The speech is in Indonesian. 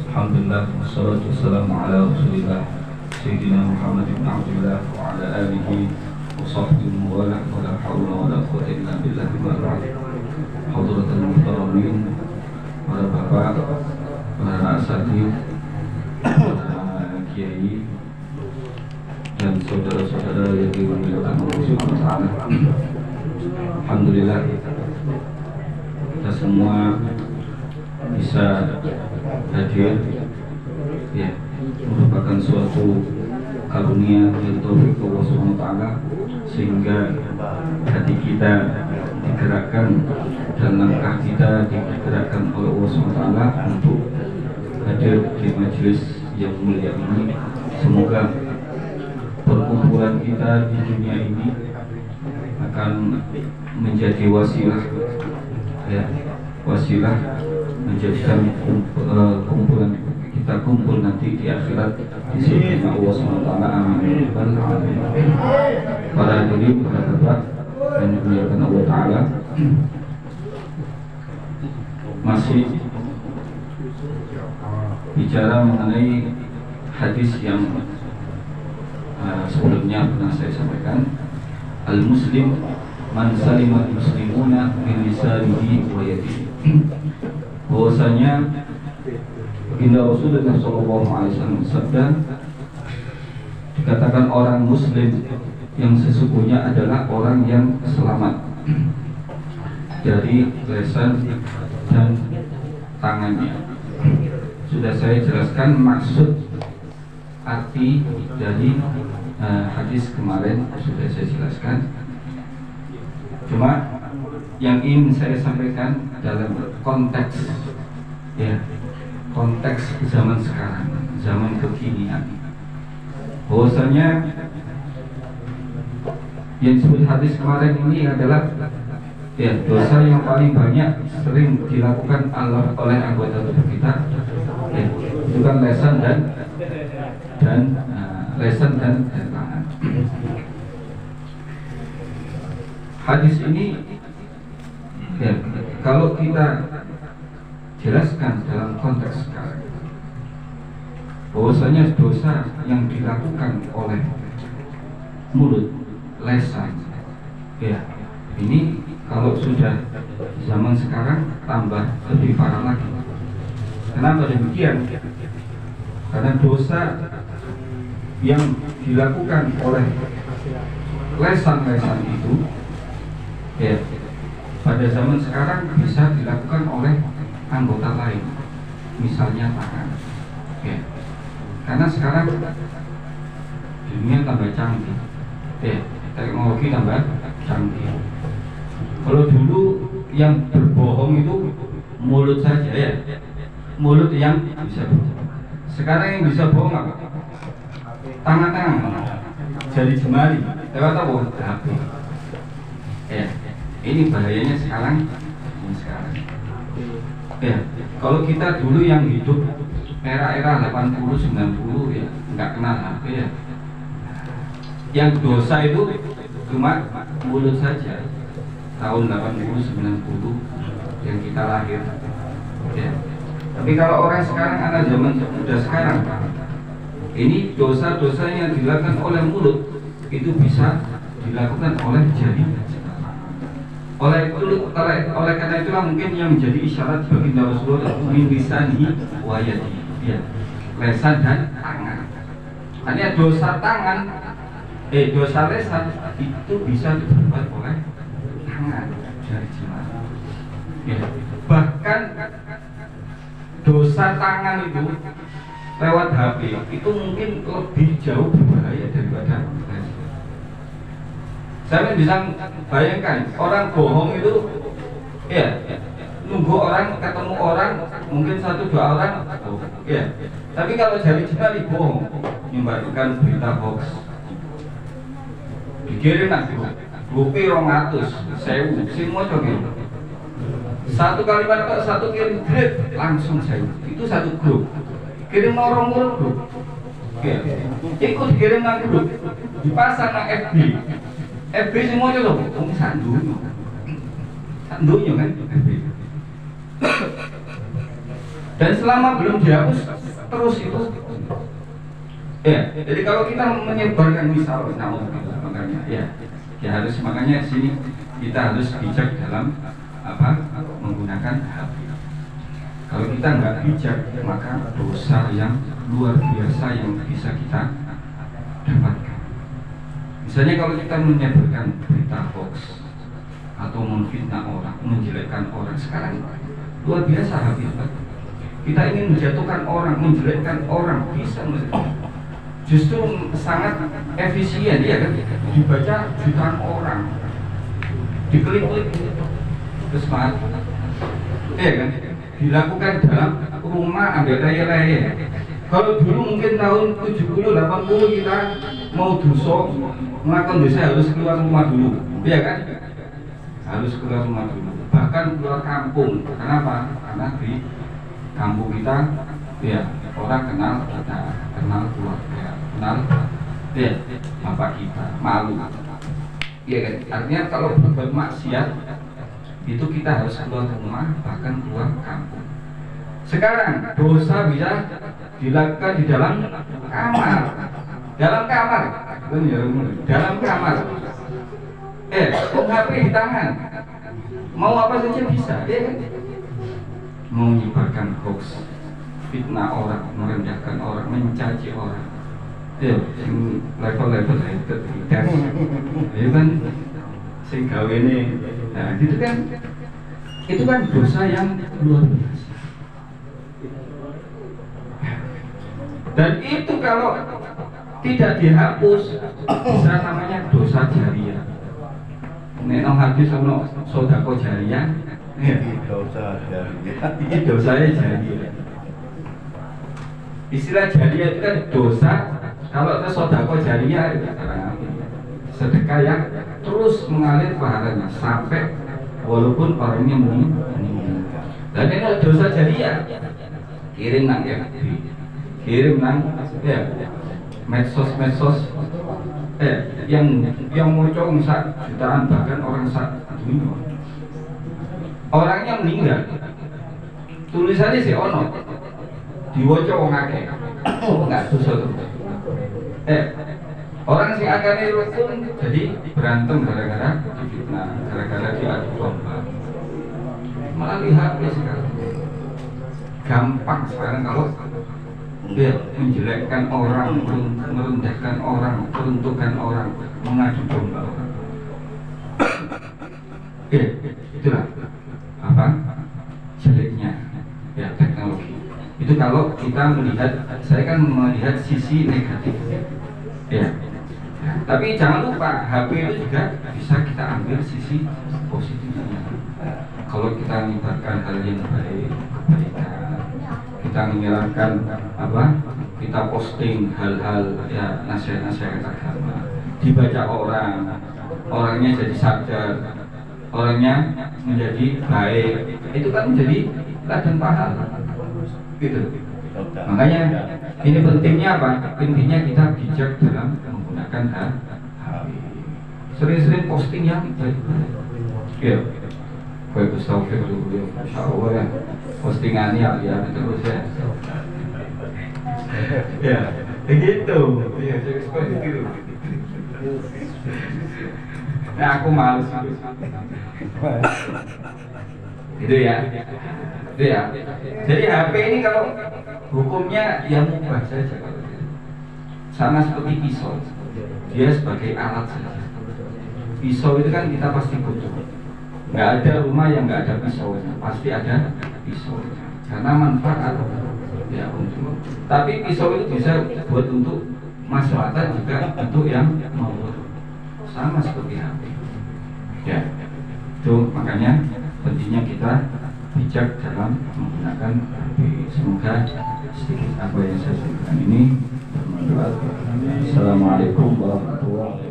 Alhamdulillah, wassalatu wassalamu ala rasulillah Sayyidina Muhammad ibn Abdullah wa ala alihi wa sahbihi wa la hawla wa la quwwata illa billahi al-'aliyyil 'azhim. Hadratul muhtaramin, para bapak, para asatidz, para kiai dan saudara-saudara yang dimuliakan Allah Subhanahu wa taala. Alhamdulillah kita semua bisa hadir, ya, merupakan suatu karunia dari taufik Allah Subhanahu wa taala, sehingga hati kita digerakkan dan langkah kita digerakkan oleh Allah Subhanahu wa taala untuk hadir di majelis yang mulia ini. Semoga perkumpulan kita di dunia ini akan menjadi wasilah, ya, wasilah menjadikan kumpulan kita kumpul nanti di akhirat di sisi Allah Subhanahu wa taala. Amin. Para hadirin, para bapak dan dimuliakan Allah taala, masih bicara mengenai hadis yang sebelumnya pernah saya sampaikan. Al-muslim man salimal muslimuna min lisanihi wa yadihi. Bahwasanya baginda Rasulullah SAW bersabda, dikatakan orang muslim yang sesungguhnya adalah orang yang selamat dari lisan dan tangannya. Sudah saya jelaskan maksud arti dari hadis kemarin, sudah saya jelaskan. Cuma yang ingin saya sampaikan dalam konteks, ya, konteks zaman sekarang, zaman kekinian, bahwasanya yang disebut hadis kemarin ini adalah, ya, dosa yang paling banyak sering dilakukan oleh anggota tubuh kita, ya, itu kan lisan dan tangan. Hadis ini, ya, kalau kita jelaskan dalam konteks sekarang, bahwasanya dosa yang dilakukan oleh mulut, lisan, ya, ini kalau sudah zaman sekarang tambah lebih parah lagi. Kenapa demikian? Karena dosa yang dilakukan oleh lesan-lesan itu, ya, pada zaman sekarang bisa dilakukan oleh anggota lain, misalnya tangan, ya. Karena sekarang dunia tambah canggih, ya, teknologi tambah canggih. Kalau dulu yang berbohong itu mulut saja, ya, mulut yang bisa bohong. Sekarang yang bisa bohong apa? Tangan-tangan, jari jemari, lewat apa? HP. Ya, ini bahayanya sekarang. Ya, kalau kita dulu yang hidup era-era 80, 90, ya, nggak kenal HP, ya. Yang dosa itu cuma mulut saja. Tahun 80, 90 yang kita lahir, ya. Tapi kalau orang sekarang, anak zaman muda sekarang, ini dosa-dosa yang dilakukan oleh mulut itu bisa dilakukan oleh jari. Oleh karena itulah mungkin yang menjadi isyarat baginda Rasulullah min lisani wa yadihi, ya, lisan dan tangan. Artinya dosa tangan, dosa lisan itu bisa diperbuat oleh tangan, jari jemari. Ya, bahkan dosa tangan itu lewat HP itu mungkin lebih jauh berbahaya daripada lisan. Saya bisa bayangkan orang bohong itu, ya, nunggu orang, ketemu orang, mungkin 1-2 orang, ya. Tapi kalau jari jemari bohong, menyebarkan berita hoax, dikirim nanti grupi 200, 1000, semua coba. Satu kalimat kok satu kirim grade langsung 1000, itu satu grup. Kirim orang grup, ya, ikut kirim nang grup, dipasang nang FB. FB semua itu loh, kamu sandunya kan FB. Dan selama belum dihapus terus itu. Ya, jadi kalau kita menyebarkan misal makanya ya harus makanya di sini kita harus bijak dalam menggunakan HP. Kalau kita nggak bijak, maka dosa yang luar biasa yang bisa kita dapatkan. Misalnya kalau kita menyebarkan berita hoax atau memfitnah orang, menjelekkan orang, sekarang luar biasa habis. Kita ingin menjatuhkan orang, menjelekkan orang, bisa justru sangat efisien ya kan, dibaca jutaan orang, diklik-klik terus ya kan, dilakukan dalam rumah ambil raya-raya. Kalau dulu mungkin tahun 70-80 kita mau dosa, melakukan dosa harus keluar rumah dulu, ya kan, harus keluar rumah dulu, bahkan keluar kampung. Kenapa? Karena di kampung kita ya orang kenal kita, kenal keluarga, kenal ya bapak kita, malu ya kan. Artinya kalau berbuat maksiat itu kita harus keluar rumah, bahkan keluar kampung. Sekarang dosa bisa dilakukan di dalam kamar, dalam kamar, dalam kamar. HP di tangan, mau apa saja bisa, ya kan? Mau menyebarkan hoax, fitnah orang, merendahkan orang, mencaci orang, ya, level-level itu tidak, itu kan, sing gawe ini, nah itu kan dosa yang luar biasa. Dan itu kalau tidak dihapus, bisa namanya dosa jariah. Nek hadis ono sedekah jariah, dosa jariah. Ini dosanya jariah. Istilah jariah itu kan dosa. Kalau itu sedekah jariah itu sedekah yang terus mengalir pahalanya sampai walaupun orangnya meninggal. Dan ini dosa jariah. Kirim nang ya, kirim nang ya medsos yang muncul jutaan bahkan orang sak dunia. Orangnya meninggal, tulisannya si ono diwaca wong akeh, nggak dosa tuh. Orang sing akeh rukun jadi berantem gara-gara fitnah, gara-gara diadu domba. Malah lihat sekarang gampang sekarang kalau dia menjelekkan orang, merendahkan orang, peruntukan orang, mengadu domba orang. Itulah apa jeleknya ya teknologi. Itu kalau kita melihat, saya kan melihat sisi negatif ya. Tapi jangan lupa HP itu juga bisa kita ambil sisi positifnya. Kalau kita menyebarkan hal yang baik, kebaikan, kita menyebarkan kita posting hal-hal ya nasihat-nasihat agama, dibaca orang, orangnya jadi sadar, orangnya menjadi baik, itu kan menjadi ladang pahala gitu. Makanya ini pentingnya apa? Pentingnya kita bijak dalam menggunakan HP. Sering-sering posting yang baik-baik ya. Baik, Taufik dulu ya, Masya Allah ya, postingannya ya terus ya. Ya, begitu. Ya, seperti itu. Nah, aku males. Itu ya. Itu ya. Jadi HP ini kalau hukumnya yang mubah saja kalau sama seperti pisau. Dia sebagai alat saja. Pisau itu kan kita pasti butuh. Nggak ada rumah yang nggak ada pisau, pasti ada pisau. Karena manfaat ya untuk. Tapi pisau itu bisa buat untuk maslahat juga untuk yang mau sama seperti HP. Ya, itu makanya pentingnya kita bijak dalam menggunakan HP. Semoga sedikit apa yang saya sampaikan ini bermanfaat. Assalamualaikum warahmatullahi wabarakatuh.